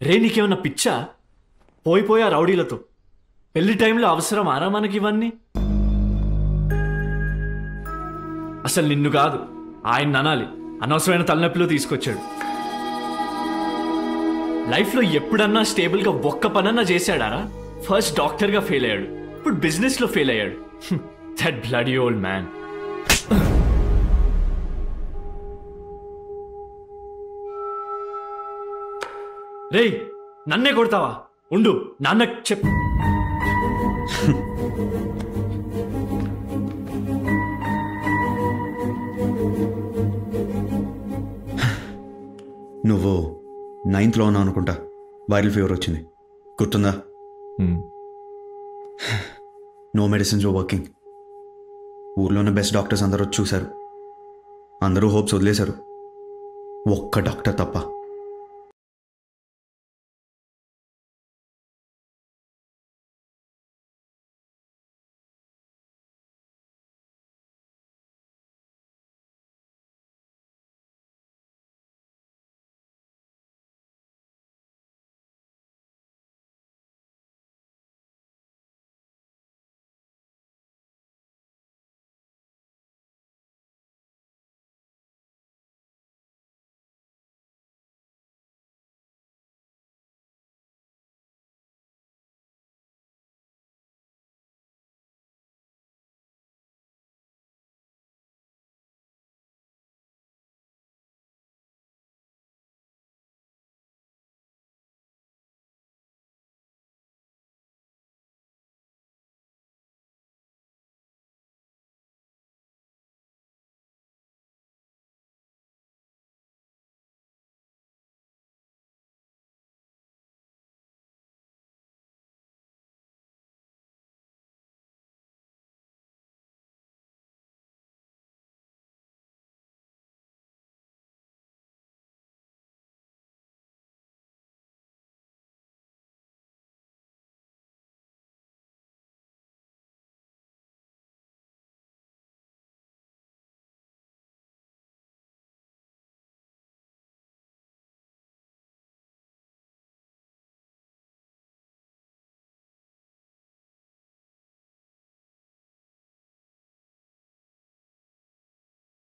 రే నీకేమన్నా పిచ్చా? పోయిపోయా రౌడీలతో. పెళ్లి టైంలో అవసరం ఆరా మనకి ఇవన్నీ? అసలు నిన్ను కాదు ఆయన అనాలి. అనవసరమైన తలనొప్పిలో తీసుకొచ్చాడు. లైఫ్లో ఎప్పుడన్నా స్టేబుల్గా ఒక్క పనన్నా చేశాడారా? ఫస్ట్ డాక్టర్గా ఫెయిల్ అయ్యాడు, ఇప్పుడు బిజినెస్లో ఫెయిల్ అయ్యాడు. That bloody old man. రేయ్ నన్నే కొడతావా? ఉండు నాన్నకు చెప్పు. నువ్వు 9th ఉన్నావు అనుకుంటా, వైరల్ ఫీవర్ వచ్చింది, గుర్తుందా? No medicines working. ఊర్లోనే బెస్ట్ డాక్టర్స్ అందరూ వచ్చి చూశారు. అందరూ హోప్స్ వదిలేశారు, ఒక్క డాక్టర్ తప్ప.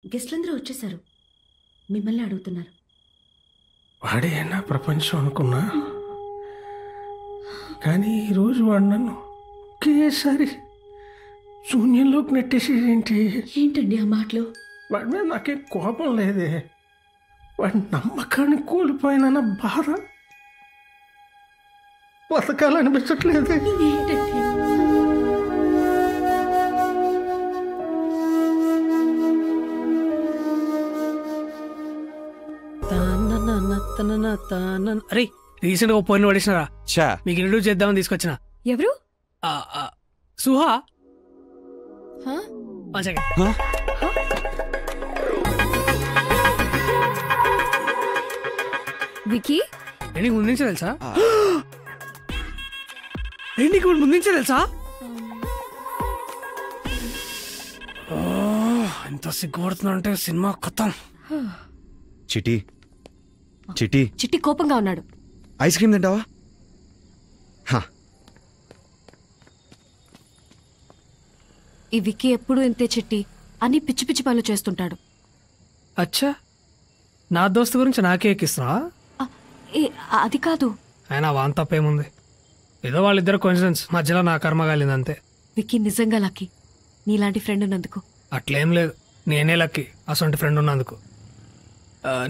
గెస్ట్లందరూ వచ్చేసారు, మిమ్మల్ని అడుగుతున్నారు. వాడేనా ప్రపంచం అనుకున్నా, కానీ ఈరోజు వాడు నన్ను ఒకేసారి శూన్యంలోకి నెట్టేసి ఏంటండి ఆ మాటలు? వాడి మీద నాకేం కోపం లేదే, వాడి నమ్మకాన్ని కోల్పోయిన బాధ బతకాలనిపించట్లేదే. ఏంటండి? అరే రీసెంట్ గా పోయిన పడేసినారా? మీకు ఇంట్రడ్యూస్ చేద్దామని తీసుకొచ్చిన. ఎవరు? సుహా. వికీ నీకు ముందు నుంచే తెలుసా? నీకు ముందు నుంచే తెలుసా? ఎంత సిగ్గుపడుతున్నా అంటే సినిమా కొత్త. చిటి చిటి చిట్టి కోపంగా ఉన్నాడు. ఐస్ క్రీమ్ తింటావా? ఈ విక్కీ ఎప్పుడు ఇంతే చిట్టి, అన్ని పిచ్చి పిచ్చి పనులు చేస్తుంటాడు. అచ్చా, నా దోస్తు గురించి నాకే ఎక్కిస్తున్నా? అది కాదు. ఆయన వాన్ తప్పేముంది, ఏదో వాళ్ళిద్దరు కోఇన్సిడెన్స్, మధ్యలో నా కర్మ కాలింది అంతే. విక్కీ నిజంగా లక్కీ, నీలాంటి ఫ్రెండ్ ఉన్నందుకు. అట్లేం లేదు, నేనే లక్కీ అసొంటి ఫ్రెండ్ ఉన్నందుకు.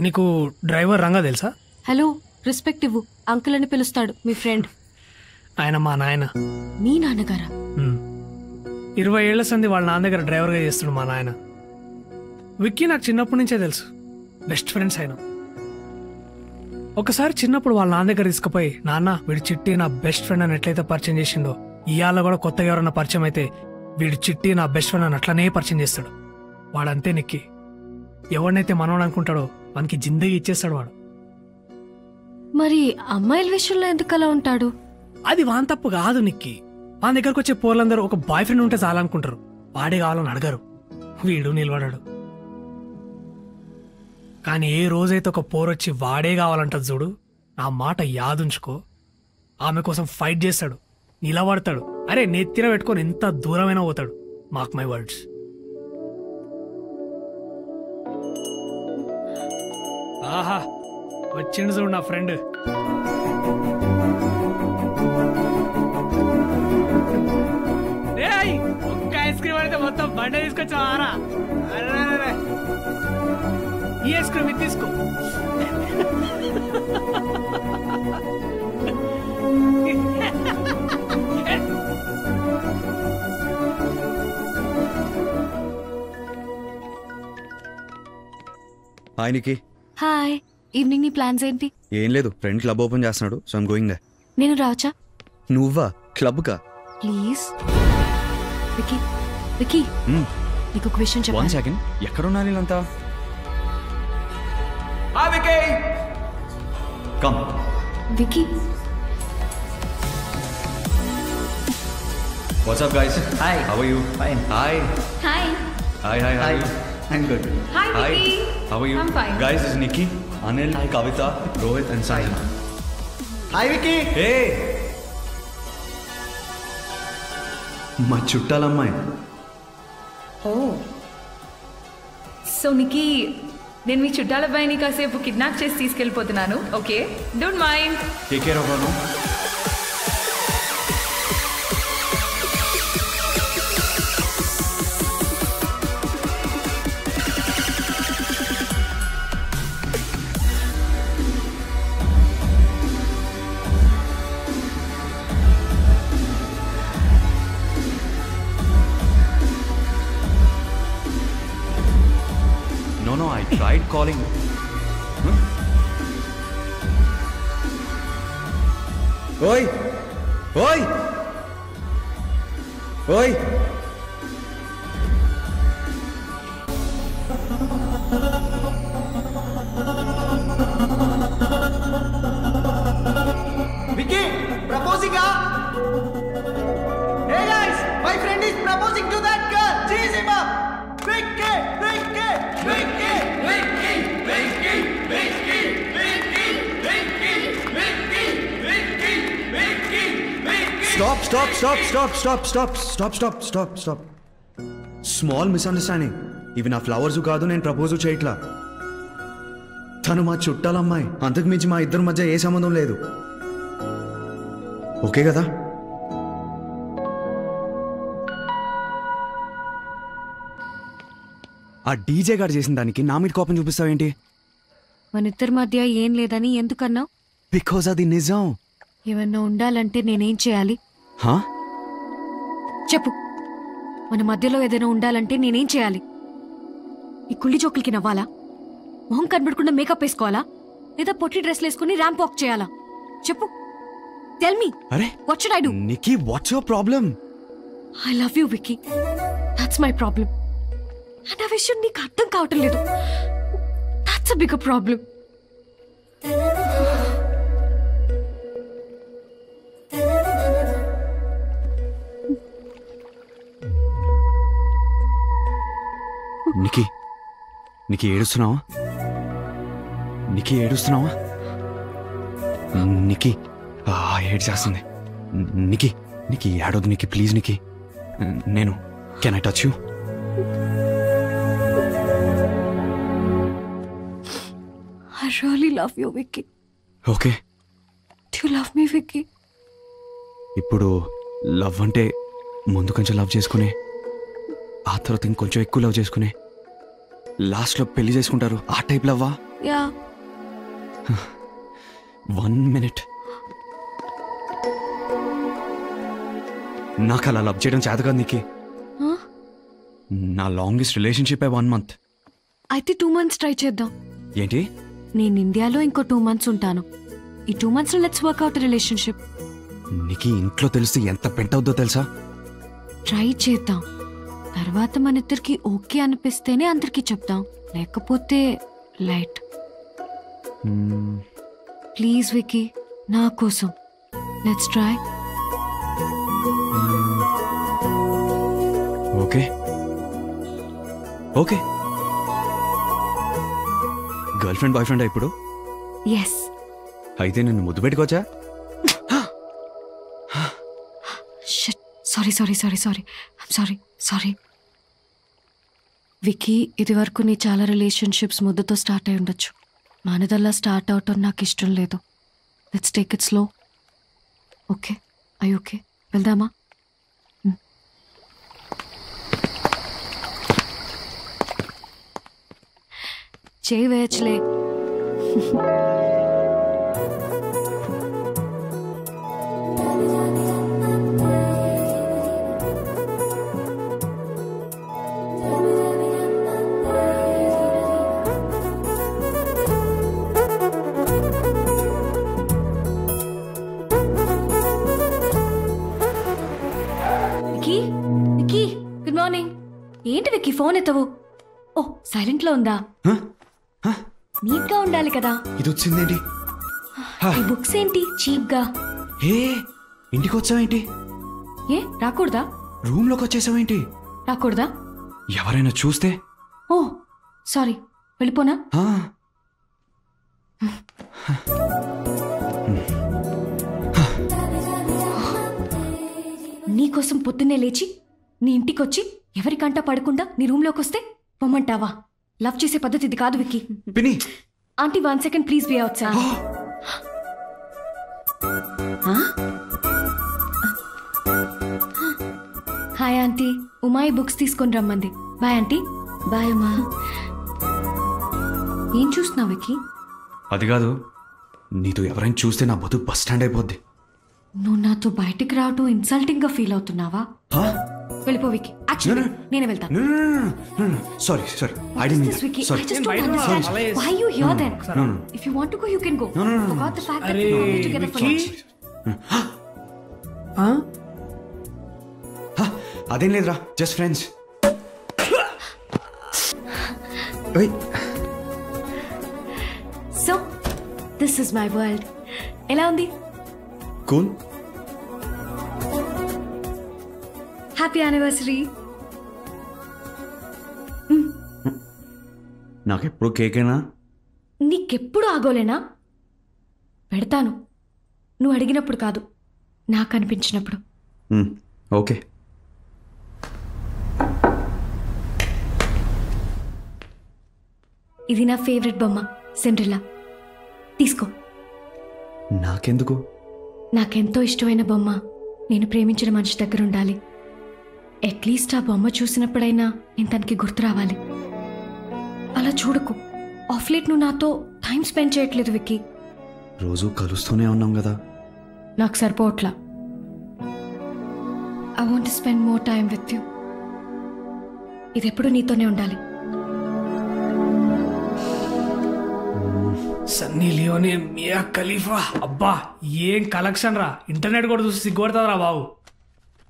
నీకు డ్రైవర్ రంగా తెలుసా? హలో, రెస్పెక్ట్ ఇవ్వు. అంకుల్ అని పిలుస్తాడు మీ ఫ్రెండ్. ఆయన మా నాయన. మీ నాన్నగారా? 20 ఏళ్ల సంది వాళ్ళ నాన్న దగ్గర డ్రైవర్గా చేస్తున్నాడు మా నాయన. విక్కీ నాకు చిన్నప్పటి నుంచే తెలుసు, బెస్ట్ ఫ్రెండ్స్ అయినా. ఒకసారి చిన్నప్పుడు వాళ్ళ నాన్న దగ్గర తీసుకుపోయి, నాన్న వీడి చిట్టి నా బెస్ట్ ఫ్రెండ్ అని ఎట్లయితే పరిచయం చేసిందో, ఇవాళ కూడా కొత్తగా ఎవరన్నా పరిచయం అయితే వీడి చిట్టి నా బెస్ట్ ఫ్రెండ్ అని అట్లనే పరిచయం చేస్తాడు. వాడంతే నిక్కి, ఎవరినైతే మనోడు అనుకుంటాడో మనకి జిందగీ ఇచ్చేస్తాడు వాడు. మరి అమ్మాయిల విషయంలో ఎందుకు అలా ఉంటాడు? అది వాన్ తప్పు కాదు నిక్కి. వాని దగ్గరకు వచ్చే పోర్లందరూ ఒక బాయ్ ఫ్రెండ్ ఉంటే చాలనుకుంటారు, వాడే కావాలని అడగరు. వీడు నిలబడాడు. కానీ ఏ రోజైతే ఒక పోరొచ్చి వాడే కావాలంటది చూడు, నా మాట యాదుంచుకో. ఆమె కోసం ఫైట్ చేస్తాడు, నిలబడతాడు. అరే నెత్తిన పెట్టుకొని ఎంత దూరమైనా పోతాడు. Mark my words. ఆహా వచ్చిండు చూడు నా ఫ్రెండ్. ఒక్క ఐస్ క్రీమ్ అయితే మొత్తం బండ తీసుకొచ్చావారా? ఈ ఐస్ క్రీమ్ ఇది తీసుకో. హాయ్ నికి. హాయ్. ఈవినింగ్ నీ ప్లాన్స్ ఏంటి? ఏం లేదు, ఫ్రెండ్ క్లబ్ ఓపెన్ చేస్తున్నాడు, సో ఐమ్ గోయింగ్ దే. నేను రావచ్చా? నువ్వా? క్లబ్ కా? ప్లీజ్. వికీ వికీ నీకు ఒక విషయం 1 చెప్పాలి. సెకండ్. ఎక్కడున్నారు వీళ్ళంతా? Come. Vicky what's up guys? Hi. How are you? Fine. Hi hi. Hi hi hi. I'm good. Hi. How are you? I'm fine. Guys this Niki, Anil, Kavitha, Rohit and Sai. Hi, Vicky. Hey, మా చుట్టాలమ్మాయి. So నికి నేను మీ చుట్టాల అబ్బాయిని కాసేపు కిడ్నాప్ చేసి తీసుకెళ్ళిపోతున్నాను. Okay, don't mind. Take care of her. No, I tried calling. Oi! Oi! Oi! Vicky, proposing Hey guys, my friend is proposing to that girl. Cheese him up. Vicky, Vicky, Vicky, Vicky, Vicky, Vicky, Vicky, Vicky, Vicky, Vicky, Vicky, Vicky. Stop. Small misunderstanding. ఇవి నా flowers కాదు, నేను propose చేయట్లా. తను మా చుట్టాలమ్మాయి, అంతకు మించి మా ఇద్దరి మధ్య ఏ సంబంధం లేదు. ఓకే కదా? ఆ డీజే గారు చేసిన దానికి నా మీద కోపం చూపిస్తావేంటి? మన ఇద్దరి మధ్య ఏం లేదని ఎందుకన్నావు? బికాజ్ అది నిజం. ఏమన్నా ఉండాలంటే నేనేం చేయాలి హా? చెప్పు. మన మధ్యలో ఏదైనా ఉండాలంటే నేనేం చేయాలి? ఈ కుళ్ళి జోకులకి నవ్వాలా? మొహం కనబడకుండా మేకప్ వేసుకోవాలా? లేదా పొట్టి డ్రెస్లు వేసుకుని ర్యాంప్ వాక్ చేయాలా? చెప్పు. Tell me. అరే what should I do? Niki, what's your problem? I love you Vicky. That's my problem. And ఆ విషయం నీకు అర్థం కావటం లేదు. That's a bigger problem. Niki ఏడుస్తున్నావా? నికీ ఏడు చేస్తుంది. నికీ ఏడవద్దు నికీ, ప్లీజ్ నికీ. నేను can I touch you? I really love you, Vicky. Okay. Do you love me, Vicky? ఇప్పుడు లవ్ అంటే ముందు కొంచెం లవ్ చేసుకునే, ఆ తర్వాత ఇంకొంచెం ఎక్కువ లవ్ చేసుకునే, లాస్ట్లో పెళ్లి చేసుకుంటారు, ఆ టైప్ లవ్వా? Yeah. 1 minute. నాకు అలా లవ్ చేయడం చేత కాదు నీకు. Huh? నా లాంగెస్ట్ రిలేషన్షిప్ 1 month. అయితే 2 months ట్రై చేద్దాం. ఏంటి? నేను ఇండియాలో ఇంకో 2 months ఉంటాను. ఈ 2 months లో లెట్స్ వర్క్ అవుట్ రిలేషన్షిప్. నీకు ఇంట్లో తెలిస్తే ఎంత పెంట్ అవుద్దో తెలుసా? ట్రై చేద్దాం. తర్వాత మన ఇద్దరికి ఓకే అనిపిస్తేనే అందరికి చెప్దాం, లేకపోతే లైట్. ప్లీజ్ వికీ, నా కోసం let's try. Okay okay. Girl friend boy friend ఇప్పుడు? ఎస్. అయితే నిన్ను ముద్దు పెట్టుకోవచ్చా? సారీ వికీ, ఇది వరకు నీ చాలా రిలేషన్షిప్స్ ముద్దుతో స్టార్ట్ అయి ఉండొచ్చు. మనదల్లా స్టార్ట్ అవటం నాకు ఇష్టం లేదు. Let's take it slow. Okay? I okay? వెళ్దామా? చేయి వేయచ్చులే. Vicky, good morning. ఏంటి వికీ ఫోన్ ఎత్తవు? ఓ, సైలెంట్ లో ఉందా? నీట్ గా ఉండాలి కదా. ఇది వచ్చిందేంటి? ఈ బుక్స్ ఏంటి చీప్ గా? ఏ ఇంటికి వచ్చావేంటి? ఏ రాకూడదా? రూమ్ లోకి వచ్చేసావేంటి? రాకూడదా? ఎవరైనా చూస్తే? ఓ సారీ, వెళ్ళిపోనా? నీకోసం పొద్దున్నే లేచి నీ ఇంటికొచ్చి ఎవరికంట పడకుండా నీ రూమ్లోకి వస్తే పొమ్మంటావా? లవ్ చేసే పద్ధతి ఇది కాదు విక్కీ. పిన్ని, aunty 1 second please be outside. Hi aunty, ఉమాయి బుక్స్ తీసుకొని రమ్మంది. Bye aunty. బాయ్ ఉమా. ఏం చూస్తున్నావు విక్కీ? అది కాదు, నీతో ఎవరైనా చూస్తే నా బతుకు బస్ స్టాండ్ అయిపోద్ది. నువ్వు నాతో బయటికి రావటం ఇన్సల్టింగ్ గా ఫీల్ అవుతున్నావా? వెళ్ళిపో విక్కీ. యాక్చువల్లీ నేనే వెళ్తాను. Sorry I didn't mean. Vicky, I just don't understand why you here then. If you want to go, you can go. Forgot the fact that we were only together for lunch. అదేం లేదురా, just friends. So, this is my world. ఎలా ఉంది? Cool. Happy anniversary. నాకెప్పుడు కేకేనా? నీకెప్పుడు ఆగోలేనా? పెడతాను, నువ్వు అడిగినప్పుడు కాదు, నాకు అనిపించినప్పుడు. ఓకే. ఇది నా ఫేవరెట్ బొమ్మ, సిండ్రెల్లా. తీసుకో. నాకెందుకు? నాకెంతో ఇష్టమైన బొమ్మ నేను ప్రేమించిన మనిషి దగ్గర ఉండాలి. అట్లీస్ట్ ఆ బొమ్మ చూసినప్పుడైనా నేను తనకి గుర్తు రావాలి. అలా చూడకు. ఆఫ్ లేట్ నువ్వు నాతో టైం స్పెండ్ చేయట్లేదు విక్కీ. రోజు కలుస్తూనే ఉన్నాం కదా. నాకు సరిపోవట్లా. I want to spend more time with you. ఇది ఎప్పుడు నీతోనే ఉండాలి. సన్నీ లియోనీ, మియా ఖలీఫా, అబ్బా ఏం కలెక్షన్ రా. ఇంటర్నెట్ కూడా చూసి సిగ్గుపడతావురా బాబు.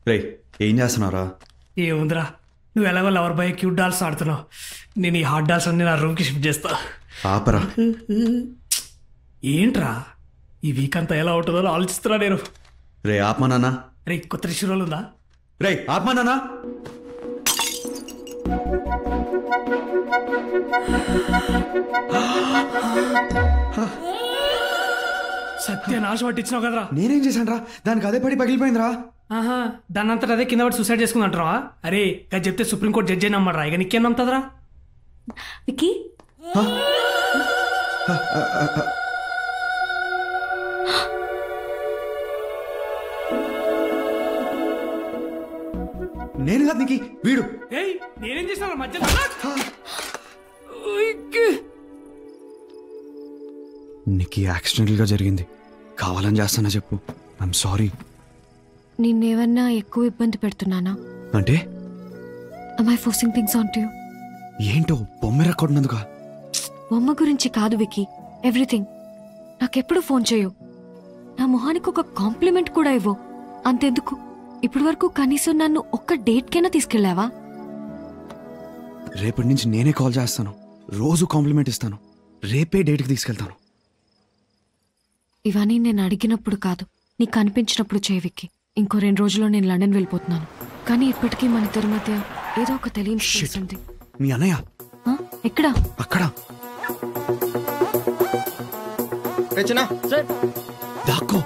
రే, ఏం చేస్తున్నారా? ఏముందిరా, నువ్వు ఎలాగో లవర్ బాయ్ క్యూట్ డాల్స్ ఆడుతున్నావు. నేను ఈ హాట్ డాల్స్ అన్ని నా రూమ్కి షిఫ్ట్ చేస్తా. ఆపరా. ఏంట్రా ఈ వీక్ అంతా ఎలా ఉంటుందో ఆలోచిస్తున్నా నేను. రే ఆత్మా నాన్న. రే కొత్త రిషురోలు ఉందా? రే ఆత్మా నాన్న. సత్యనాశ పట్టించినావు కదరా. నేనేం చేశాను రా? దానికి అదే పడి పగిలిపోయిందిరా. ఆహా, దాని అంతా అదే కింద పడి సూసైడ్ చేసుకుందంటారా? అరే అది చెప్తే సుప్రీంకోర్టు జడ్జి నమ్మరా? ఇక నీకేం నమ్ముతుందిరా? విక్కీ, నేను కాదు నీకు వీడు. ఏయ్ నేనేం చేసిన మధ్య? నీకు యాక్సిడెంటల్ గా జరిగింది. కావాలని చేస్తానా చెప్పు? I'm sorry. నిన్నేమన్నా ఎక్కువ ఇబ్బంది పెడుతున్నానా? అంటే am I forcing things onto you? ఏంటో బొమ్మ రెక్కొట్టినందుక? బొమ్మ గురించి కాదు విక్కీ, ఎవ్రీథింగ్. నాకెప్పుడు ఫోన్ చేయు, నా మొహానికి ఒక కాంప్లిమెంట్ కూడా ఇవ్వు. అంతెందుకు, ఇప్పటి వరకు కనీసం నన్ను ఒక్క డేట్కైనా తీసుకెళ్ళావా? రేపటి నుంచి నేనే కాల్ చేస్తాను, రోజు కాంప్లిమెంట్ ఇస్తాను, రేపే డేట్కి తీసుకెళ్తాను. ఇవన్నీ నేను అడిగినప్పుడు కాదు, నీకు అనిపించినప్పుడు చేయి విక్కీ. ఇంకో 2 రోజుల్లో నేను లండన్ వెళ్ళిపోతున్నాను. కానీ ఇప్పటికీ మన ఇద్దరి మధ్య ఏదో ఒక తెలియని స్పేస్ ఉంది. మీ అన్నయ్య ఎక్కడా? అక్కడ. రచన దాక్కో.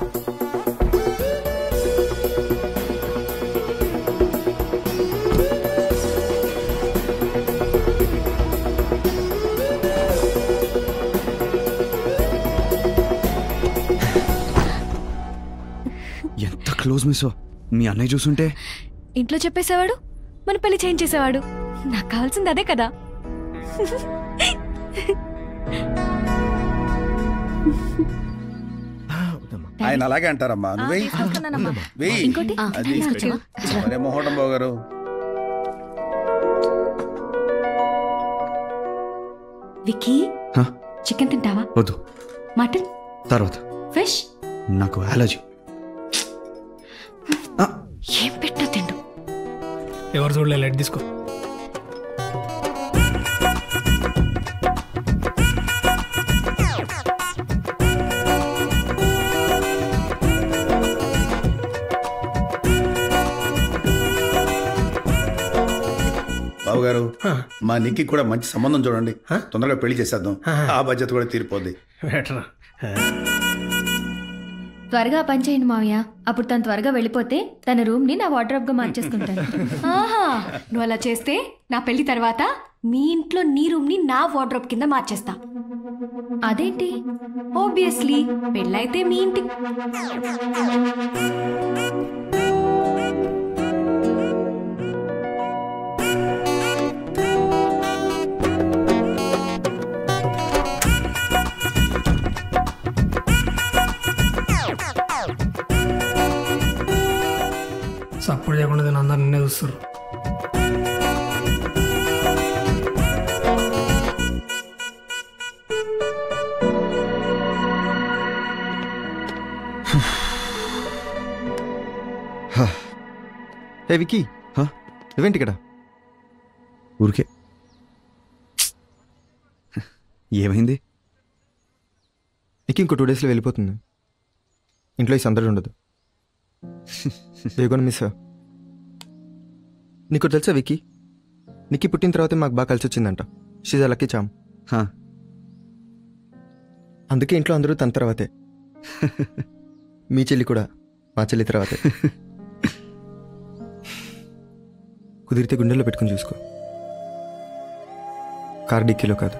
ఎంత క్లోజ్ మిస్ మీ అన్నయ్య చూసుంటే. ఇంట్లో చెప్పేసేవాడు, మన పెళ్లి చేంజ్ చేసేవాడు. నాకు కావాల్సింది అదే కదా. ఆయన అలాగే అంటారమ్మా. నువ్వే వెయ్యి. ఇంకోటి అది మరే మొహోటం బాగారు. విక్కీ, హ? చికెన్ తింటావా? వద్దు, మటన్, తర్వాత. ఫిష్? నాకు అలర్జీ. ఏం పెట్టా తిండు. ఎవరు చూడలే, లైట్ తీసుకో. బాబు గారు, మా నిక్కి కూడా మంచి సంబంధం చూడండి. తొందరగా పెళ్లి చేసేద్దాం. ఆ బాధ్యత కూడా తీరిపోద్ది. త్వరగా పని చేయండి మావయ్య. అప్పుడు తను త్వరగా వెళ్ళిపోతే తన రూమ్ ని నా వార్డ్రోబ్ గా మార్చేసుకుంటాను. ఆహా, నువ్వు అలా చేస్తే నా పెళ్లి తర్వాత మీ ఇంట్లో నీ రూమ్ ని నా వార్డ్రోబ్ కింద మార్చేస్తా. అదేంటి? ఆబ్వియస్లీ పెళ్ళైతే మీ ఇంటి. సపోర్ట్ చేయకుండా నేను అందరు నిన్నే చూస్తారు. ఏ విక్కీ, నువ్వేంటి ఇక్కడ? ఊరికే. ఏమైంది? నీకు ఇంకో 2 డేస్లో వెళ్ళిపోతుంది. ఇంట్లో ఈ సందడి ఉండదు. వేగొని మిస్. నీకు తెలుసా విక్కీ, నీకు పుట్టిన తర్వాత మాకు బాగా కలిసి వచ్చిందంట. She's lucky charm. అందుకే ఇంట్లో అందరూ తన తర్వాతే. మీ చెల్లి కూడా మా చెల్లి తర్వాతే. కుదిరితే గుండెల్లో పెట్టుకుని చూసుకో. కార్ డిక్కీలో కాదు.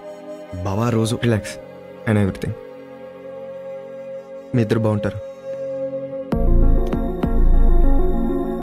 బావా రోజు రిలాక్స్ అండ్ ఎవ్రీథింగ్. మీ ఇద్దరు బాగుంటారు.